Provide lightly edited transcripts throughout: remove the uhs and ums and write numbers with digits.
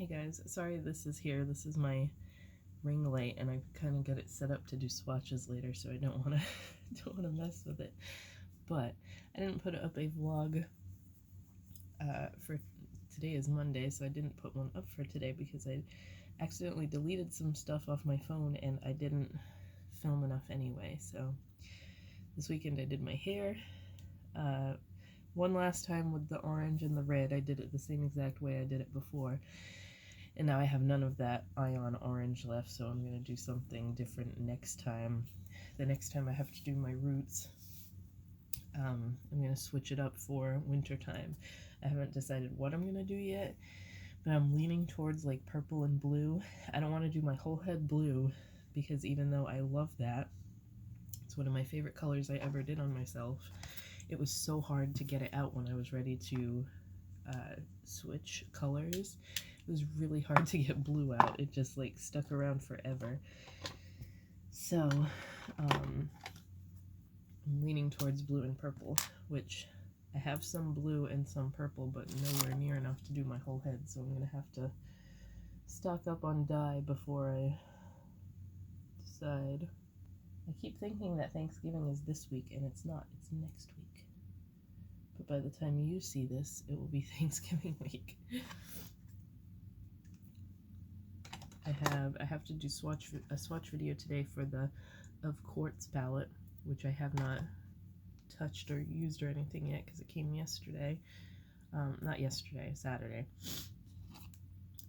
Hey guys, sorry this is here. This is my ring light, and I kind of got it set up to do swatches later, so I don't want to don't want to mess with it. But I didn't put up a vlog for today is Monday, so I didn't put one up for today because I accidentally deleted some stuff off my phone and I didn't film enough anyway. So this weekend I did my hair. One last time with the orange and the red. I did it the same exact way I did it before. And now I have none of that ion orange left, so I'm going to do something different next time. The next time I have to do my roots, I'm going to switch it up for winter time. I haven't decided what I'm going to do yet, but I'm leaning towards like purple and blue. I don't want to do my whole head blue because even though I love that, it's one of my favorite colors I ever did on myself, it was so hard to get it out when I was ready to switch colors. It was really hard to get blue out. It just like stuck around forever. So I'm leaning towards blue and purple, which I have some blue and some purple, but nowhere near enough to do my whole head. So I'm gonna have to stock up on dye before I decide. I keep thinking that Thanksgiving is this week, and it's not. It's next week. But by the time you see this, it will be Thanksgiving week. I have to do a swatch video today for the Of Quartz palette, which I have not touched or used or anything yet because it came yesterday. Not yesterday, Saturday.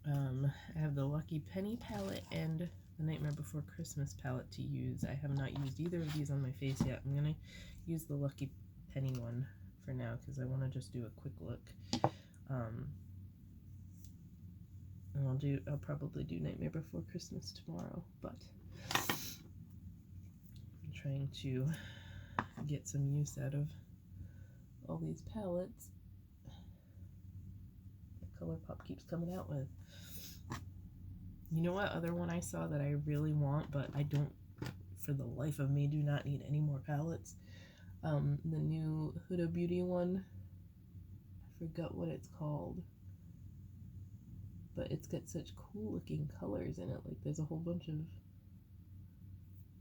I have the Lucky Penny palette and the Nightmare Before Christmas palette to use. I have not used either of these on my face yet. I'm gonna use the Lucky Penny one for now because I want to just do a quick look. And I'll probably do Nightmare Before Christmas tomorrow, but I'm trying to get some use out of all these palettes that ColourPop keeps coming out with. You know what other one I saw that I really want, but I don't, for the life of me, do not need any more palettes? The new Huda Beauty one. I forgot what it's called. But it's got such cool looking colors in it. Like there's a whole bunch of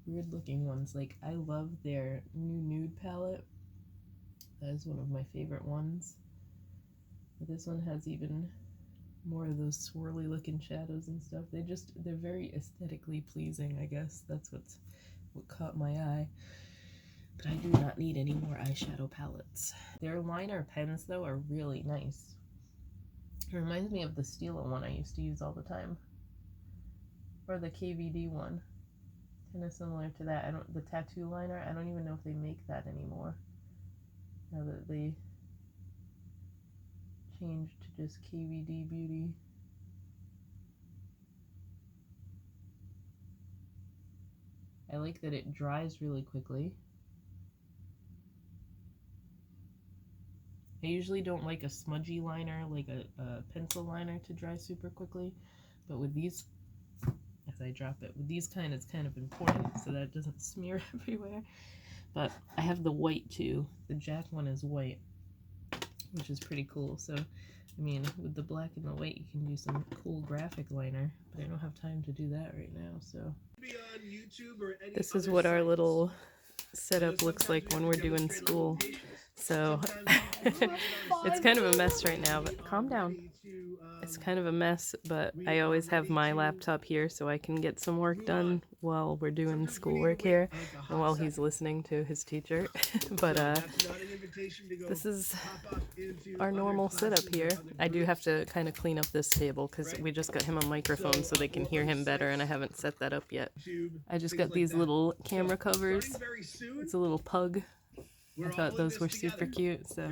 weird looking ones. Like I love their new nude palette. That is one of my favorite ones. But this one has even more of those swirly looking shadows and stuff. They're very aesthetically pleasing, I guess. That's what caught my eye. But I do not need any more eyeshadow palettes. Their liner pens though are really nice. It reminds me of the Stila one I used to use all the time, or the KVD one, kind of similar to that. The tattoo liner, I don't even know if they make that anymore now that they changed to just KVD Beauty. I like that it dries really quickly. I usually don't like a smudgy liner, like a pencil liner, to dry super quickly, but with these, as I drop it, with these it's kind of important so that it doesn't smear everywhere. But I have the white too. The Jack one is white, which is pretty cool. So, I mean, with the black and the white, you can do some cool graphic liner, but I don't have time to do that right now, so. This is what our little setup looks like when we're doing school. So it's kind of a mess right now, but calm down. It's kind of a mess, but I always have my laptop here so I can get some work done while we're doing schoolwork here and while he's listening to his teacher. But this is our normal setup here. I do have to kind of clean up this table because we just got him a microphone so they can hear him better, and I haven't set that up yet. I just got these little camera covers. It's a little pug. I thought those were super cute, so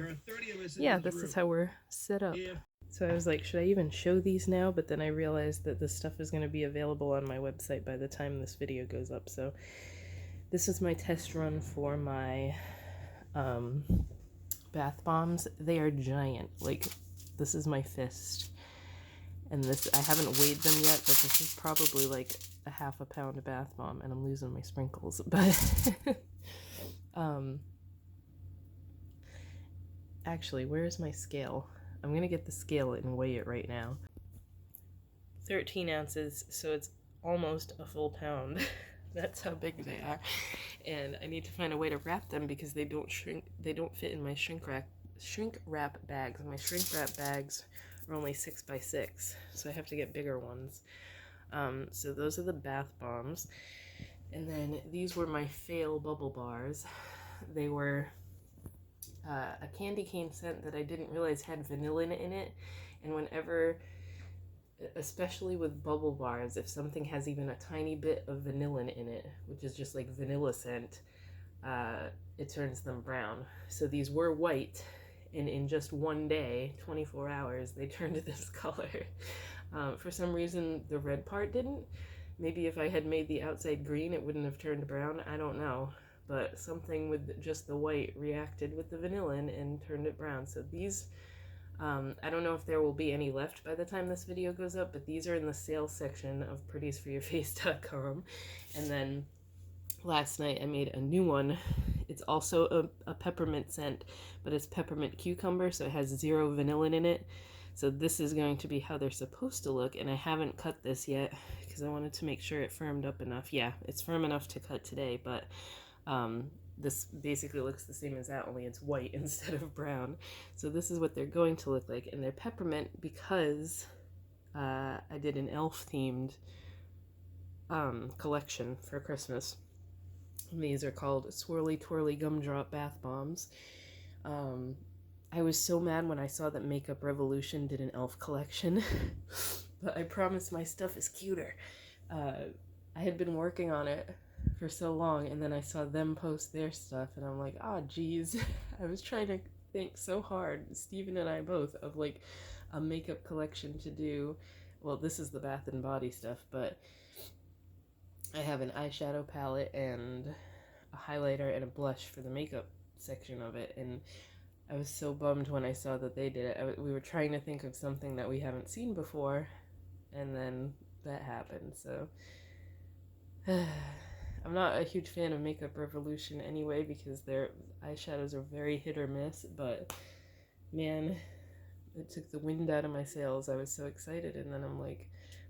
yeah, this is how we're set up. So I was like, should I even show these now? But then I realized that this stuff is going to be available on my website by the time this video goes up. So this is my test run for my bath bombs. They are giant. Like, this is my fist. And this, I haven't weighed them yet, but this is probably like a ½ pound bath bomb, and I'm losing my sprinkles. But actually, where's my scale? I'm gonna get the scale and weigh it right now. 13 ounces, so it's almost a full pound. That's how big they are. And I need to find a way to wrap them because they don't shrink, they don't fit in my shrink wrap bags. My shrink wrap bags are only 6 by 6, so I have to get bigger ones. So those are the bath bombs. And then these were my fail bubble bars. They were a candy cane scent that I didn't realize had vanilla in it. And whenever, especially with bubble bars, if something has even a tiny bit of vanilla in it, which is just like vanilla scent, it turns them brown. So these were white, and in just one day, 24 hours, they turned this color. For some reason, the red part didn't. Maybe if I had made the outside green, it wouldn't have turned brown. I don't know. But something with just the white reacted with the vanilla and turned it brown. So these, I don't know if there will be any left by the time this video goes up, but these are in the sales section of prettiesforyourface.com. And then last night I made a new one. It's also a peppermint scent, but it's peppermint cucumber, so it has 0 vanilla in it. So this is going to be how they're supposed to look, and I haven't cut this yet because I wanted to make sure it firmed up enough. Yeah, it's firm enough to cut today, but this basically looks the same as that, only it's white instead of brown. So this is what they're going to look like, and they're peppermint because I did an elf-themed collection for Christmas. And these are called Swirly Twirly Gumdrop Bath Bombs. I was so mad when I saw that Makeup Revolution did an elf collection, but I promise my stuff is cuter. I had been working on it for so long, and then I saw them post their stuff, and I'm like, ah, geez. I was trying to think so hard, Steven and I both, of like a makeup collection to do. Well, this is the Bath and Body stuff, but I have an eyeshadow palette and a highlighter and a blush for the makeup section of it, and I was so bummed when I saw that they did it. We were trying to think of something that we haven't seen before, and then that happened, so I'm not a huge fan of Makeup Revolution anyway because their eyeshadows are very hit or miss, but man, it took the wind out of my sails. I was so excited, and then I'm like,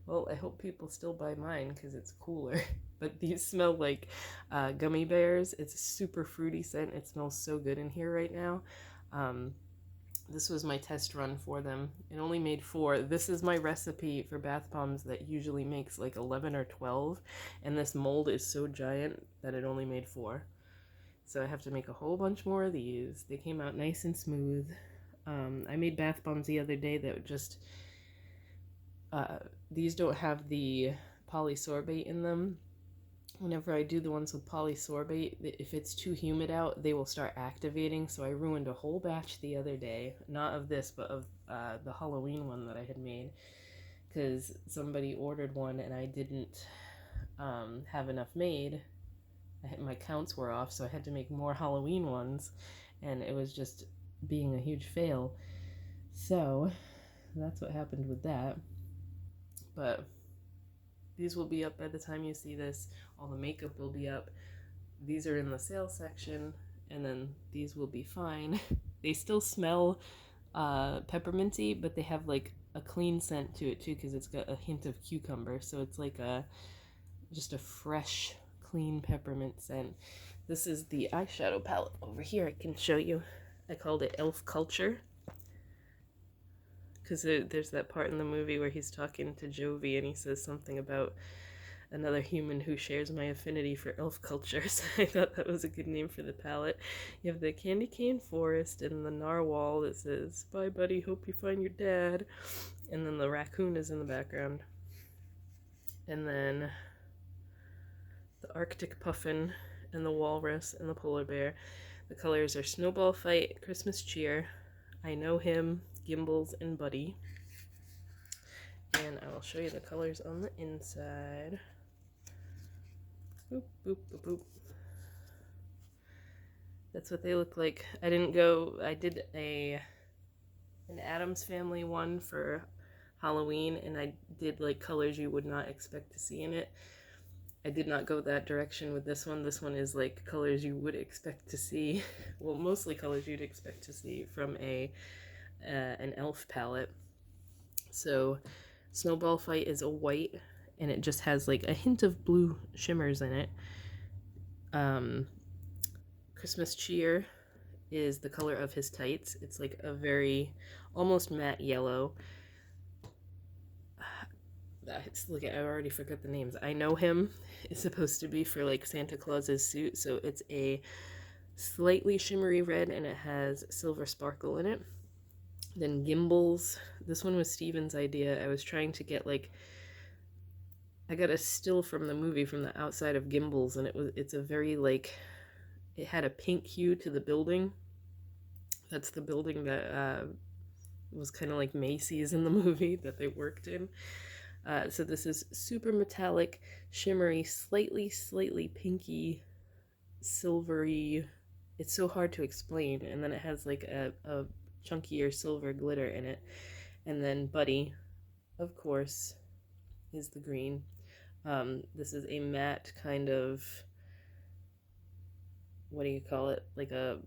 well, I hope people still buy mine because it's cooler. But these smell like gummy bears. It's a super fruity scent. It smells so good in here right now. This was my test run for them. It only made 4. This is my recipe for bath bombs that usually makes like 11 or 12, and this mold is so giant that it only made 4. So I have to make a whole bunch more of these. They came out nice and smooth. I made bath bombs the other day that just, these don't have the polysorbate in them. Whenever I do the ones with polysorbate, if it's too humid out, they will start activating. So I ruined a whole batch the other day, not of this, but of the Halloween one that I had made, because somebody ordered one and I didn't have enough made. My counts were off, so I had to make more Halloween ones, and it was just being a huge fail. So that's what happened with that. But these will be up by the time you see this. All the makeup will be up. These are in the sales section, and then these will be fine. They still smell pepperminty, but they have like a clean scent to it too, because it's got a hint of cucumber, so it's like just a fresh, clean peppermint scent. This is the eyeshadow palette over here. I can show you. I called it Elf Culture, because there's that part in the movie where he's talking to Jovi and he says something about another human who shares my affinity for elf culture. So I thought that was a good name for the palette. You have the candy cane forest and the narwhal that says, "Bye buddy, hope you find your dad." And then the raccoon is in the background. And then the Arctic puffin and the walrus and the polar bear. The colors are Snowball Fight, Christmas Cheer, I Know Him, Gimbals, and Buddy. And I will show you the colors on the inside. Boop, boop, boop, boop. That's what they look like. I did an Addams Family one for Halloween, and I did like colors you would not expect to see in it. I did not go that direction with this one. This one is like colors you would expect to see. Well, mostly colors you'd expect to see from an elf palette. So Snowball Fight is a white, and it just has like a hint of blue shimmers in it. Christmas Cheer is the color of his tights. It's like a very almost matte yellow. Look, I already forgot the names. I Know Him is supposed to be for like Santa Claus's suit, so it's a slightly shimmery red and it has silver sparkle in it. Then Gimbals. This one was Steven's idea. I was trying to get like, I got a still from the movie from the outside of Gimbals, and it's a very like, it had a pink hue to the building. That's the building that was kind of like Macy's in the movie that they worked in. So this is super metallic, shimmery, slightly pinky, silvery. It's so hard to explain. And then it has like a chunkier silver glitter in it. And then Buddy, of course, is the green. This is a matte kind of, what do you call it? Like the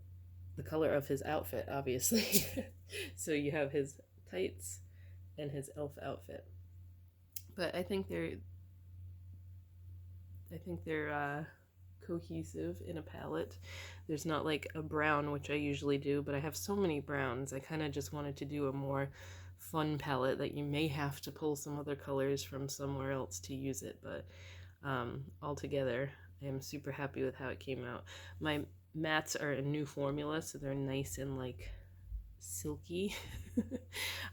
color of his outfit, obviously. So you have his tights and his elf outfit. But I think they're cohesive in a palette. There's not like a brown, which I usually do, but I have so many browns. I kind of just wanted to do a more fun palette that you may have to pull some other colors from somewhere else to use it, but altogether I am super happy with how it came out. My mattes are a new formula, so they're nice and like silky.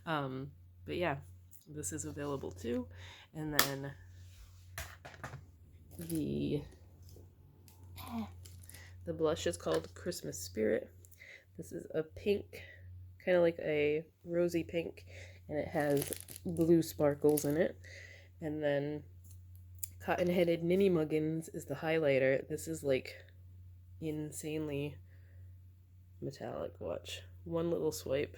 But yeah, this is available too. And then the blush is called Christmas Spirit. This is a pink, kind of like a rosy pink, and it has blue sparkles in it. And then Cotton Headed Ninny Muggins is the highlighter. This is like insanely metallic. Watch. One little swipe.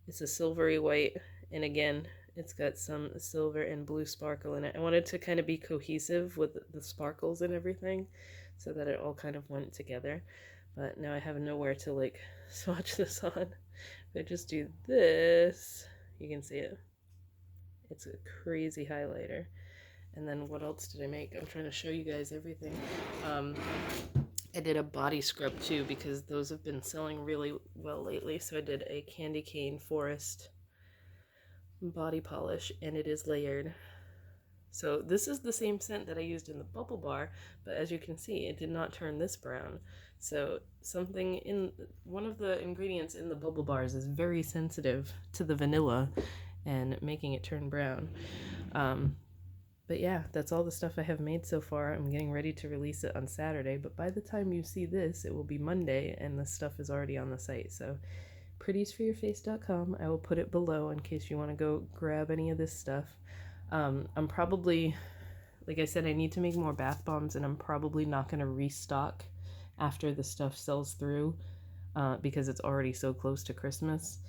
It's a silvery white, and again, it's got some silver and blue sparkle in it. I wanted to kind of be cohesive with the sparkles and everything so that it all kind of went together. But now I have nowhere to like swatch this on. If I just do this, you can see it. It's a crazy highlighter. And then what else did I make? I'm trying to show you guys everything. I did a body scrub too because those have been selling really well lately. So I did a Candy Cane Forest body polish, and it is layered. So this is the same scent that I used in the bubble bar, but as you can see, it did not turn this brown. So something in one of the ingredients in the bubble bars is very sensitive to the vanilla and making it turn brown. But yeah, that's all the stuff I have made so far. I'm getting ready to release it on Saturday, but by the time you see this, it will be Monday, and the stuff is already on the site. So prettiesforyourface.com. I will put it below in case you want to go grab any of this stuff. I'm probably, like I said, I need to make more bath bombs, and I'm probably not going to restock after the stuff sells through because it's already so close to Christmas.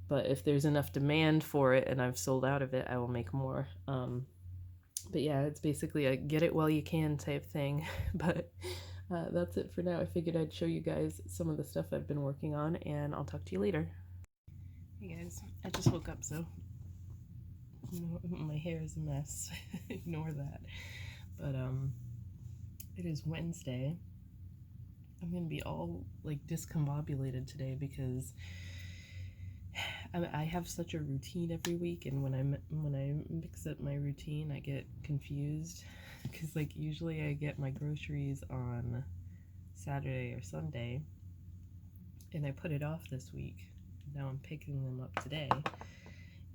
But if there's enough demand for it and I've sold out of it, I will make more. But yeah, it's basically a get it while you can type thing. But that's it for now. I figured I'd show you guys some of the stuff I've been working on, and I'll talk to you later. Hey guys, I just woke up, so my hair is a mess. Ignore that. But it is Wednesday. I'm gonna be all like discombobulated today because I have such a routine every week, and when I mix up my routine, I get confused because like usually I get my groceries on Saturday or Sunday, and I put it off this week. Now I'm picking them up today,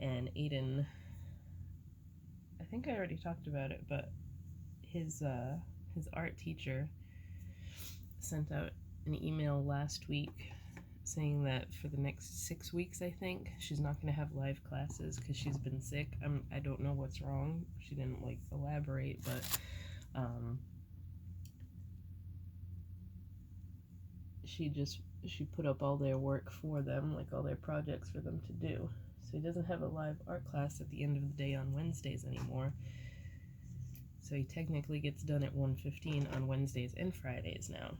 and Aiden, I think I already talked about it, but his art teacher sent out an email last week saying that for the next 6 weeks, I think, she's not going to have live classes because she's been sick. I don't know what's wrong. She didn't like elaborate, but she put up all their work for them, like all their projects for them to do. So he doesn't have a live art class at the end of the day on Wednesdays anymore. So he technically gets done at 1:15 on Wednesdays and Fridays now.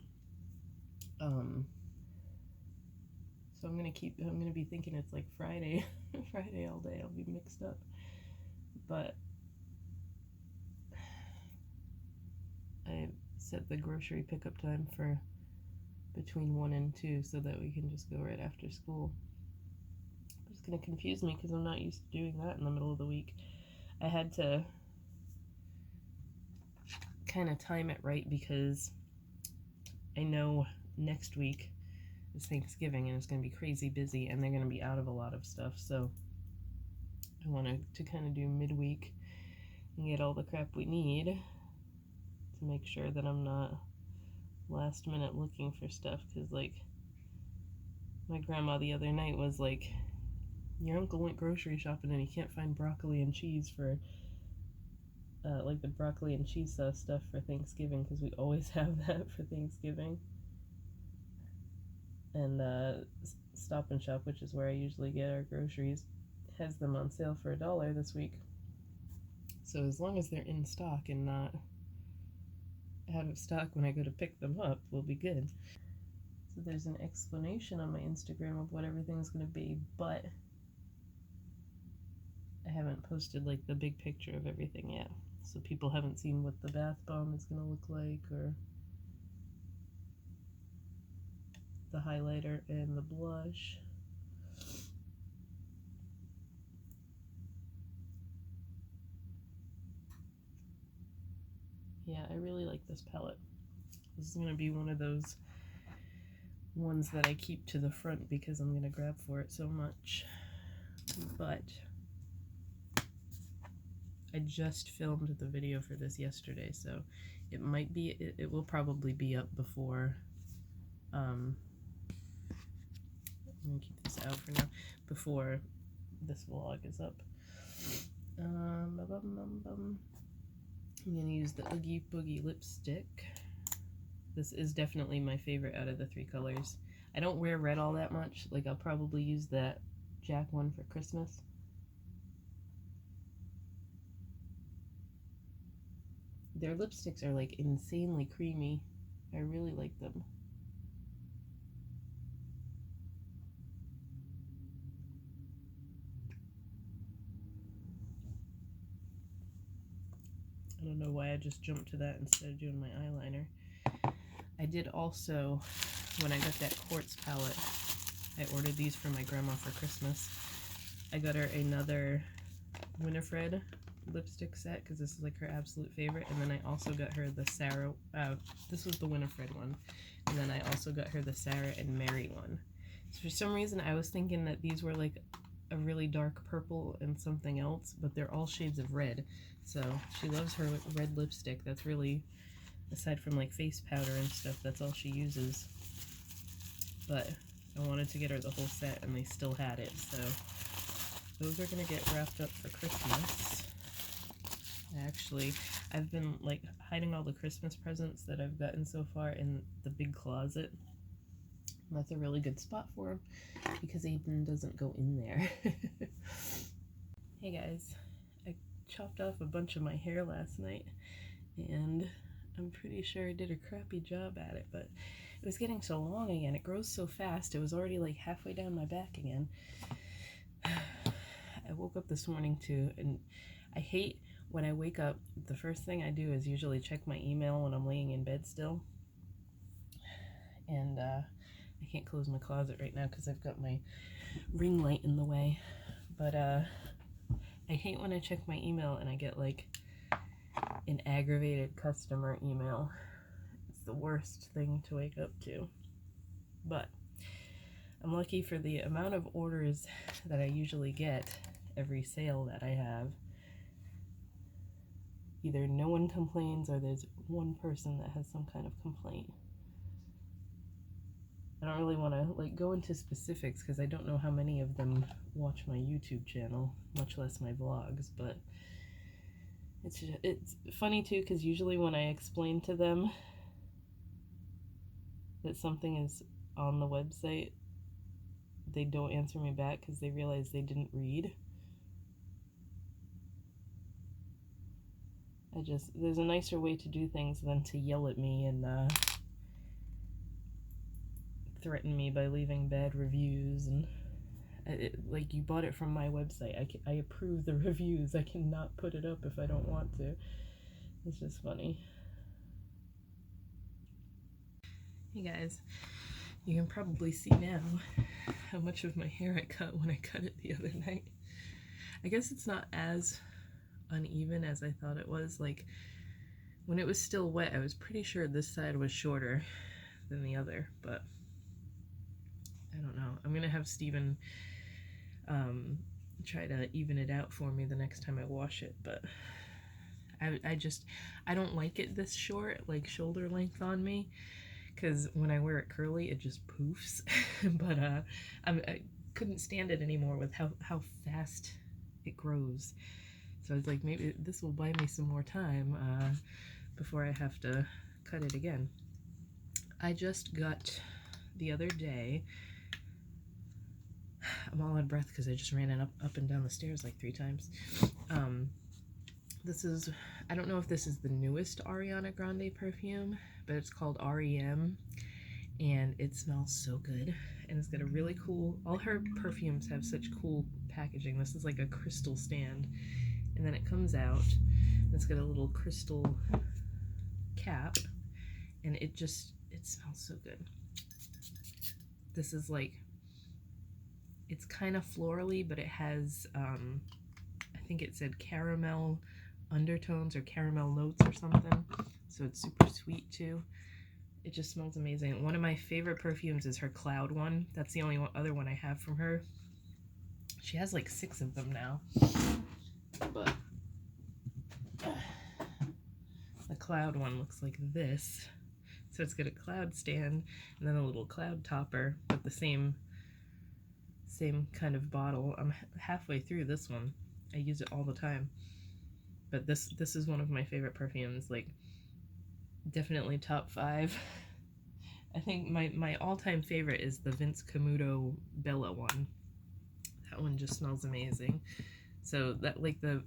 So I'm gonna be thinking it's like Friday, Friday all day. I'll be mixed up. But I set the grocery pickup time for between 1 and 2 so that we can just go right after school. It's gonna confuse me because I'm not used to doing that in the middle of the week. I had to kind of time it right because I know next week is Thanksgiving and it's going to be crazy busy and they're going to be out of a lot of stuff, so I wanted to kind of do midweek and get all the crap we need to make sure that I'm not last minute looking for stuff, because like my grandma the other night was like, your uncle went grocery shopping and he can't find broccoli and cheese for like the broccoli and cheese sauce stuff for Thanksgiving, because we always have that for Thanksgiving. And Stop and Shop, which is where I usually get our groceries, has them on sale for $1 this week. So as long as they're in stock and not out of stock when I go to pick them up, we'll be good. So there's an explanation on my Instagram of what everything's going to be, but I haven't posted like the big picture of everything yet. So people haven't seen what the bath bomb is going to look like, or the highlighter and the blush. Yeah, I really like this palette. This is going to be one of those ones that I keep to the front because I'm going to grab for it so much. But I just filmed the video for this yesterday, so it might be, it will probably be up before, I'm going to keep this out for now, before this vlog is up. I'm going to use the Oogie Boogie lipstick. This is definitely my favorite out of the 3 colors. I don't wear red all that much. Like, I'll probably use that Jack one for Christmas. Their lipsticks are like insanely creamy. I really like them. I don't know why I just jumped to that instead of doing my eyeliner. I did also, when I got that quartz palette, I ordered these for my grandma for Christmas. I got her another Winifred lipstick set because this is like her absolute favorite, and then I also got her the Sarah, this was the Winifred one, and then I also got her the Sarah and Mary one. So for some reason I was thinking that these were like a really dark purple and something else, but they're all shades of red. So she loves her red lipstick. That's really, aside from like face powder and stuff, that's all she uses. But I wanted to get her the whole set and they still had it, so those are gonna get wrapped up for Christmas. Actually, I've been like hiding all the Christmas presents that I've gotten so far in the big closet. And that's a really good spot for them because Aiden doesn't go in there. Hey guys, I chopped off a bunch of my hair last night and I'm pretty sure I did a crappy job at it, but it was getting so long again. It grows so fast. It was already like halfway down my back again. I woke up this morning too, and I hate when I wake up, the first thing I do is usually check my email when I'm laying in bed still. And I can't close my closet right now because I've got my ring light in the way. But I hate when I check my email and I get like an aggravated customer email. It's the worst thing to wake up to. But I'm lucky for the amount of orders that I usually get every sale that I have. Either no one complains or there's one person that has some kind of complaint. I don't really want to like go into specifics because I don't know how many of them watch my YouTube channel, much less my vlogs, but it's funny too because usually when I explain to them that something is on the website, they don't answer me back because they realize they didn't read. There's a nicer way to do things than to yell at me and threaten me by leaving bad reviews, and like, you bought it from my website. I approve the reviews. I cannot put it up if I don't want to. It's just funny. Hey guys, you can probably see now how much of my hair I cut when I cut it the other night. I guess it's not as uneven as I thought it was. Like, when it was still wet, I was pretty sure this side was shorter than the other, but I don't know. I'm gonna have Steven try to even it out for me the next time I wash it, but I don't like it this short, like shoulder length on me, because when I wear it curly, it just poofs. But I couldn't stand it anymore with how fast it grows. So I was like, maybe this will buy me some more time before I have to cut it again. I just got the other day, I'm all out of breath because I just ran it up and down the stairs like 3 times. This is, I don't know if this is the newest Ariana Grande perfume, but it's called REM, and it smells so good. And it's got a really cool, all her perfumes have such cool packaging. This is like a crystal stand, and then it comes out, and it's got a little crystal cap, and it smells so good. This is like, it's kind of florally, but it has, I think it said caramel undertones or caramel notes or something. So it's super sweet too. It just smells amazing. One of my favorite perfumes is her Cloud one. That's the only other one I have from her. She has like 6 of them now. But the Cloud one looks like this. So it's got a cloud stand and then a little cloud topper with the same kind of bottle. I'm halfway through this one. I use it all the time. But this is one of my favorite perfumes, like definitely top 5. I think my all-time favorite is the Vince Camuto Bella one. That one just smells amazing. So that, like, the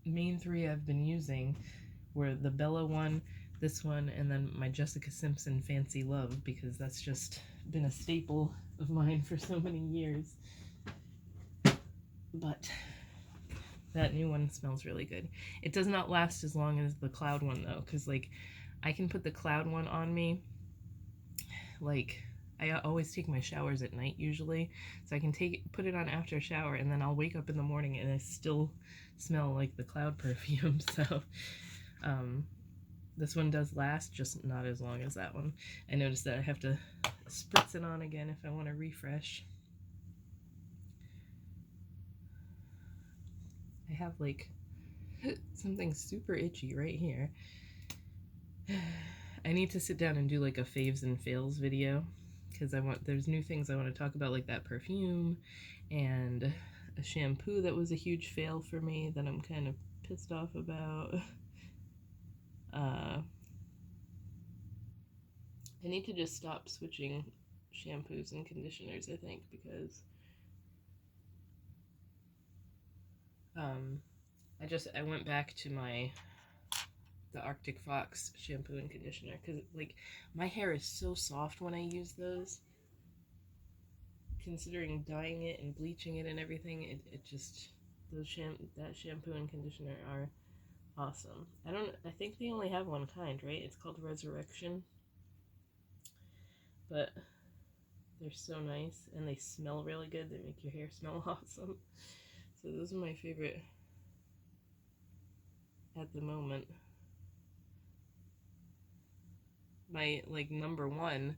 main 3 I've been using were the Bella one, this one, and then my Jessica Simpson Fancy Love, because that's just been a staple of mine for so many years. But that new one smells really good. It does not last as long as the Cloud one though, because like I can put the Cloud one on me, like I always take my showers at night usually, so I can put it on after a shower, and then I'll wake up in the morning and I still smell like the Cloud perfume. So this one does last, just not as long as that one. I noticed that I have to spritz it on again if I want to refresh. I have like something super itchy right here. I need to sit down and do like a Faves and Fails video, because there's new things I want to talk about, like that perfume and a shampoo that was a huge fail for me that I'm kind of pissed off about. I need to just stop switching shampoos and conditioners, I think, because I went back to the Arctic Fox shampoo and conditioner, because like my hair is so soft when I use those. Considering dyeing it and bleaching it and everything, it just, that shampoo and conditioner are awesome. I think they only have one kind, right? It's called Resurrection. But they're so nice, and they smell really good. They make your hair smell awesome. So those are my favorite at the moment. My like number 1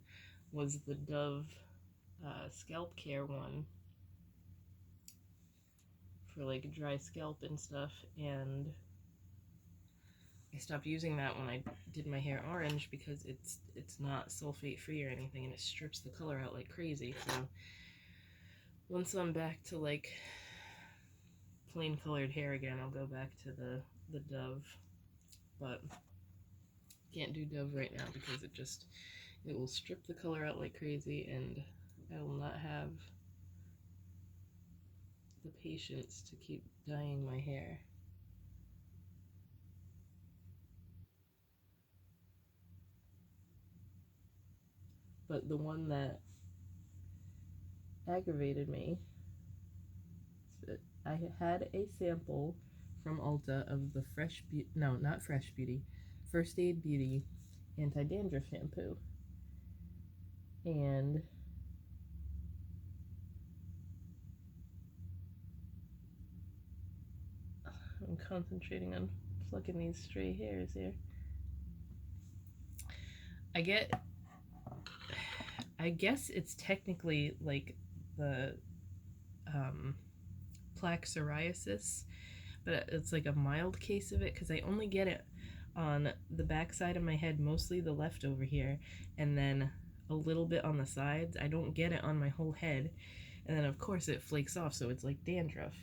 was the Dove scalp care one for like dry scalp and stuff, and I stopped using that when I did my hair orange because it's not sulfate free or anything, and it strips the color out like crazy. So once I'm back to like plain colored hair again, I'll go back to the Dove, but can't do Dove right now because it will strip the color out like crazy, and I will not have the patience to keep dyeing my hair. But the one that aggravated me. I had a sample from Ulta of the First Aid Beauty Anti-Dandruff Shampoo. And I'm concentrating on plucking these stray hairs here. I guess it's technically like the plaque psoriasis, but it's like a mild case of it because I only get it on the back side of my head, mostly the left over here, and then a little bit on the sides. I don't get it on my whole head, and then of course it flakes off, so it's like dandruff.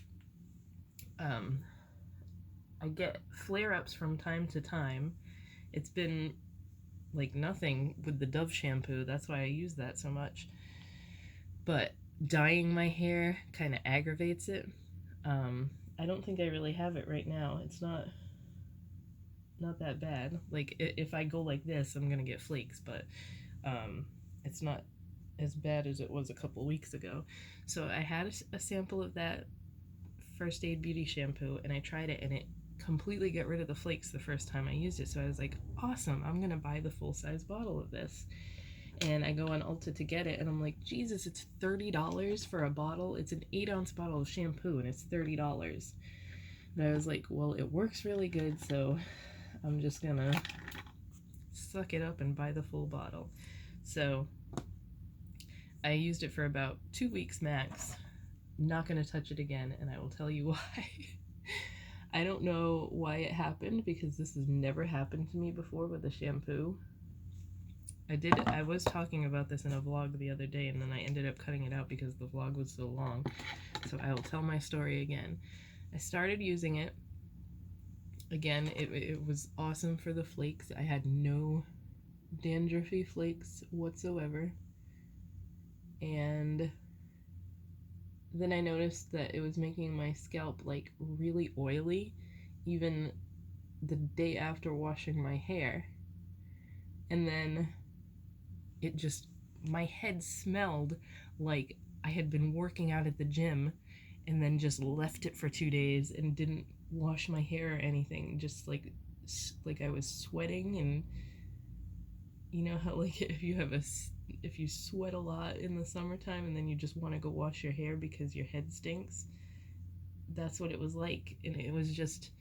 I get flare-ups from time to time. It's been like nothing with the Dove shampoo, that's why I use that so much, but dyeing my hair kind of aggravates it. I don't think I really have it right now. It's not that bad. Like if I go like this, I'm gonna get flakes, but it's not as bad as it was a couple weeks ago. So I had a sample of that First Aid Beauty shampoo, and I tried it, and it completely got rid of the flakes the first time I used it. So I was like, awesome, I'm gonna buy the full-size bottle of this. And I go on Ulta to get it, and I'm like, Jesus, it's $30 for a bottle. It's an 8-ounce bottle of shampoo, and it's $30. And I was like, well, it works really good, so I'm just gonna suck it up and buy the full bottle. So I used it for about 2 weeks max. Not gonna touch it again, and I will tell you why. I don't know why it happened, because this has never happened to me before with a shampoo. I was talking about this in a vlog the other day, and then I ended up cutting it out because the vlog was so long. So I will tell my story again. I started using it. Again, it was awesome for the flakes. I had no dandruffy flakes whatsoever. And then I noticed that it was making my scalp like really oily, even the day after washing my hair. And then it just, my head smelled like I had been working out at the gym and then just left it for 2 days and didn't wash my hair or anything. Just like I was sweating, and you know how like if you sweat a lot in the summertime and then you just want to go wash your hair because your head stinks? That's what it was like. And it was just,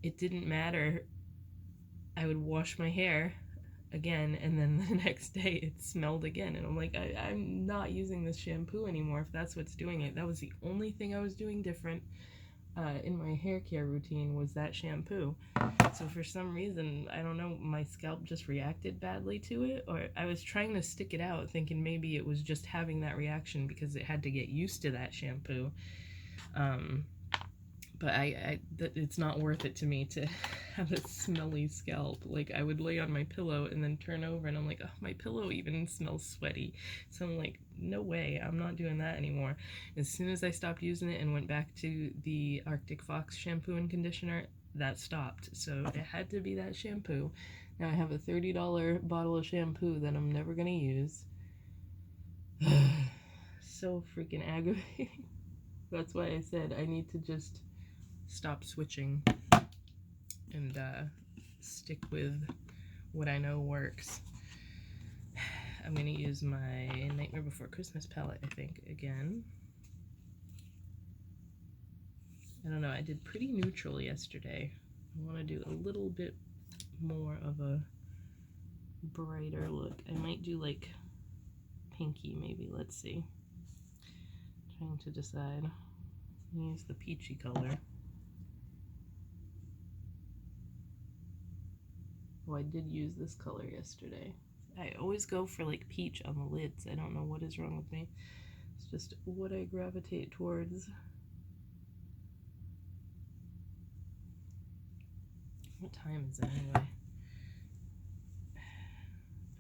it didn't matter. I would wash my hair again, and then the next day it smelled again, and I'm like, I'm not using this shampoo anymore if that's what's doing it. That was the only thing I was doing different in my hair care routine, was that shampoo. So for some reason, I don't know, my scalp just reacted badly to it, or I was trying to stick it out thinking maybe it was just having that reaction because it had to get used to that shampoo. But it's not worth it to me to have a smelly scalp. Like, I would lay on my pillow and then turn over and I'm like, oh, my pillow even smells sweaty. So I'm like, no way, I'm not doing that anymore. As soon as I stopped using it and went back to the Arctic Fox shampoo and conditioner, that stopped. So it had to be that shampoo. Now I have a $30 bottle of shampoo that I'm never gonna use. So freaking aggravating. That's why I said I need to just stop switching and stick with what I know works. I'm gonna use my Nightmare Before Christmas palette, I think, again. I don't know, I did pretty neutral yesterday. I want to do a little bit more of a brighter look. I might do like pinky maybe, let's see. Trying to decide. Use the peachy color. Oh, I did use this color yesterday. I always go for like peach on the lids. I don't know what is wrong with me. It's just what I gravitate towards. What time is it anyway?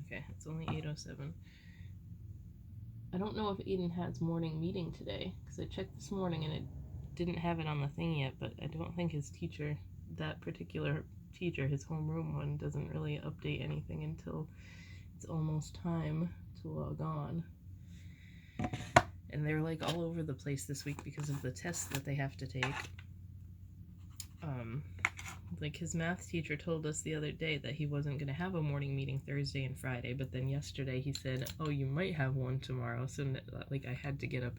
Okay, it's only 8:07. I don't know if Aiden has morning meeting today, because I checked this morning and it didn't have it on the thing yet, but I don't think his teacher, that particular teacher, his homeroom one, doesn't really update anything until it's almost time to log on. And they're like all over the place this week because of the tests that they have to take. Like his math teacher told us the other day that he wasn't going to have a morning meeting Thursday and Friday, but then yesterday he said, oh, you might have one tomorrow. So like I had to get up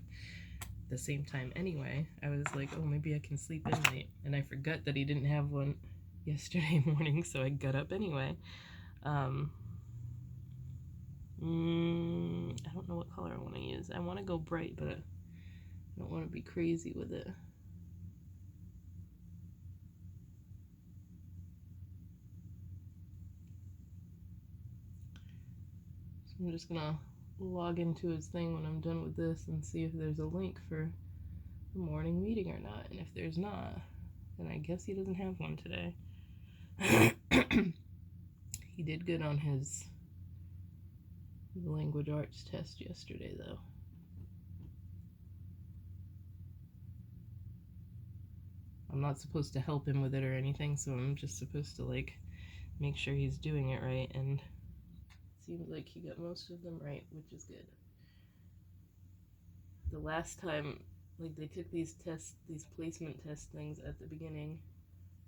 the same time anyway. I was like, oh, maybe I can sleep in late, and I forgot that he didn't have one yesterday morning, so I got up anyway. I don't know what color I want to use. I want to go bright, but I don't want to be crazy with it. So I'm just gonna log into his thing when I'm done with this and see if there's a link for the morning meeting or not. And if there's not, then I guess he doesn't have one today. He did good on his language arts test yesterday, though. I'm not supposed to help him with it or anything, so I'm just supposed to, like, make sure he's doing it right, and it seems like he got most of them right, which is good. The last time, like, they took these tests, these placement test things at the beginning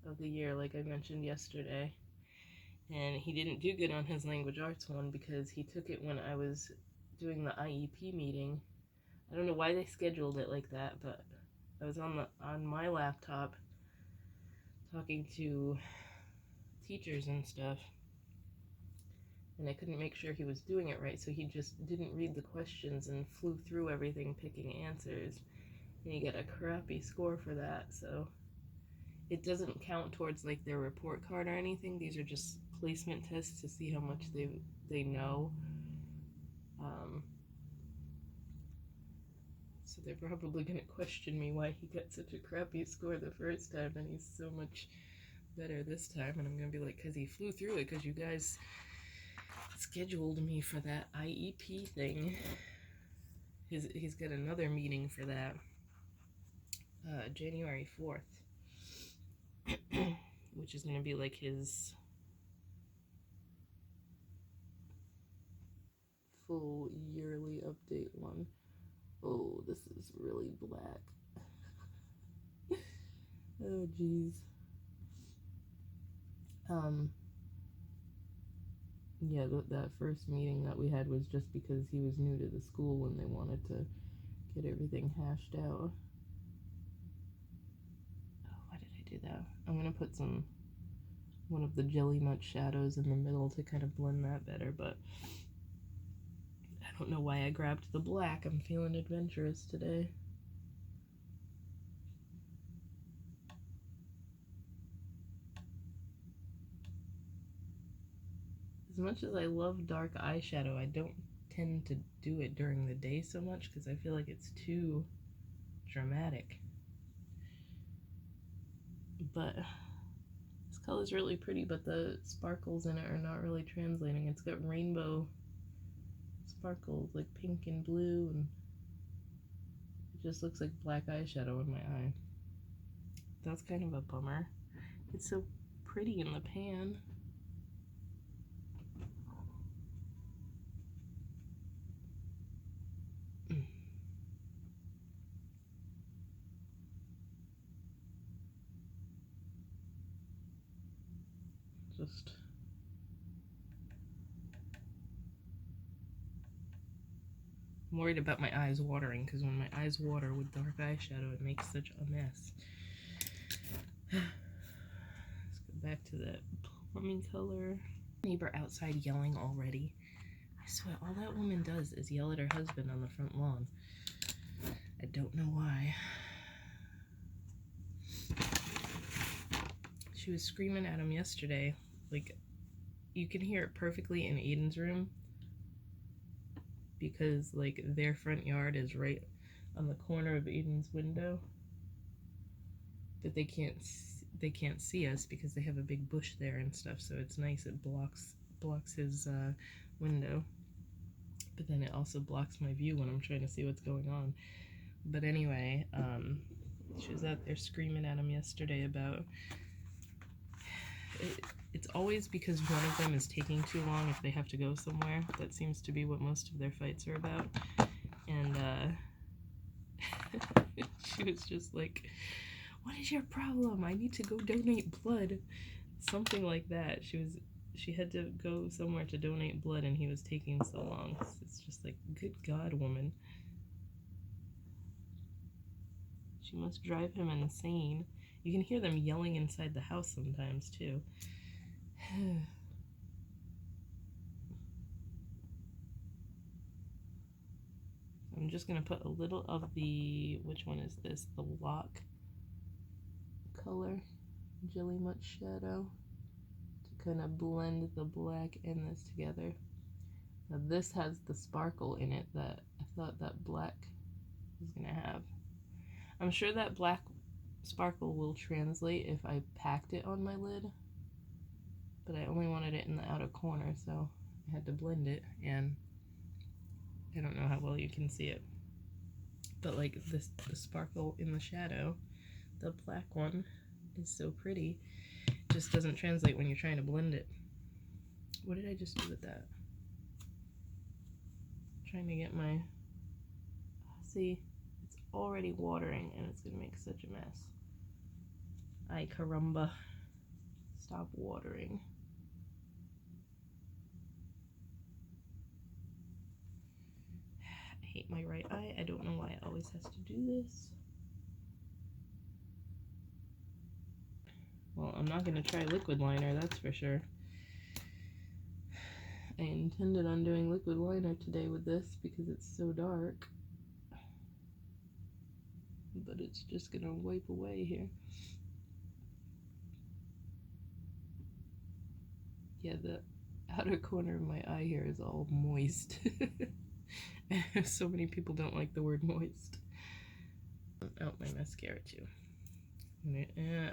of the year, like I mentioned yesterday, and he didn't do good on his language arts one because he took it when I was doing the IEP meeting. I don't know why they scheduled it like that, but I was on my laptop talking to teachers and stuff, and I couldn't make sure he was doing it right, so he just didn't read the questions and flew through everything picking answers, and he got a crappy score for that. So it doesn't count towards like their report card or anything. These are just placement tests to see how much they know. So they're probably going to question me why he got such a crappy score the first time and he's so much better this time. And I'm going to be like, because he flew through it, because you guys scheduled me for that IEP thing. He's got another meeting for that, January 4th, which is going to be like his full yearly update one. Oh, this is really black. Oh, geez. Yeah, that first meeting that we had was just because he was new to the school and they wanted to get everything hashed out. Oh, why did I do that? I'm gonna put one of the jelly nut shadows in the middle to kind of blend that better, but I don't know why I grabbed the black. I'm feeling adventurous today. As much as I love dark eyeshadow, I don't tend to do it during the day so much because I feel like it's too dramatic. But this color is really pretty, but the sparkles in it are not really translating. It's got rainbow sparkles, like pink and blue, and it just looks like black eyeshadow in my eye. That's kind of a bummer. It's so pretty in the pan. Just I'm worried about my eyes watering because when my eyes water with dark eyeshadow, it makes such a mess. Let's go back to that plumbing color. Neighbor outside yelling already. I swear, all that woman does is yell at her husband on the front lawn. I don't know why. She was screaming at him yesterday. Like, you can hear it perfectly in Aiden's room because, like, their front yard is right on the corner of Aiden's window. But they can't see us because they have a big bush there and stuff, so it's nice. It blocks his window, but then it also blocks my view when I'm trying to see what's going on. But anyway, she was out there screaming at him yesterday about it. It's always because one of them is taking too long if they have to go somewhere. That seems to be what most of their fights are about. And She was just like, what is your problem? I need to go donate blood. Something like that. She had to go somewhere to donate blood and he was taking so long. It's just like, good God, woman. She must drive him insane. You can hear them yelling inside the house sometimes too. I'm just gonna put a little of the, which one is this? The Lock color, Jelly Much Shadow, to kind of blend the black and this together. Now this has the sparkle in it that I thought that black was gonna have. I'm sure that black sparkle will translate if I packed it on my lid, but I only wanted it in the outer corner, so I had to blend it, and I don't know how well you can see it, but like this, the sparkle in the shadow, the black one is so pretty. It just doesn't translate when you're trying to blend it. What did I just do with that? I'm trying to get my, see, it's already watering and it's gonna make such a mess. Ay caramba, stop watering. I hate my right eye. I don't know why it always has to do this. Well, I'm not gonna try liquid liner, that's for sure. I intended on doing liquid liner today with this because it's so dark, but it's just gonna wipe away here. Yeah, the outer corner of my eye here is all moist. So many people don't like the word moist. Oh, my mascara too.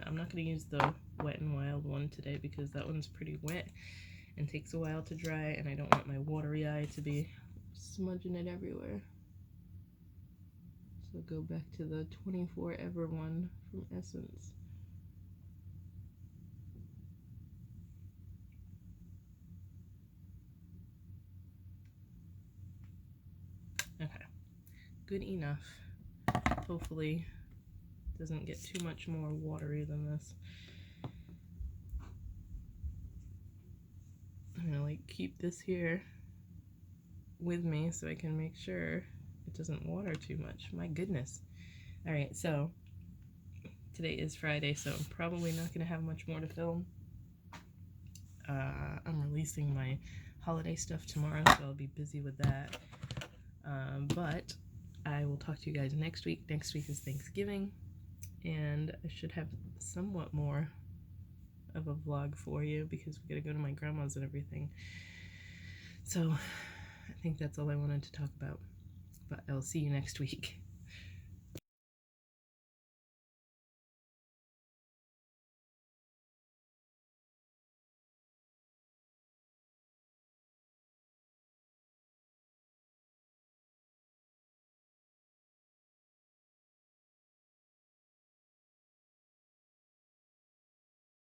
I'm not gonna use the Wet n Wild one today because that one's pretty wet and takes a while to dry, and I don't want my watery eye to be smudging it everywhere. So go back to the 24 Ever one from Essence. Okay, good enough. Hopefully it doesn't get too much more watery than this. I'm gonna like keep this here with me so I can make sure it doesn't water too much. My goodness. All right, so today is Friday, so I'm probably not gonna have much more to film. I'm releasing my holiday stuff tomorrow, so I'll be busy with that. But I will talk to you guys next week. Next week is Thanksgiving, and I should have somewhat more of a vlog for you because we gotta go to my grandma's and everything. So I think that's all I wanted to talk about, but I'll see you next week.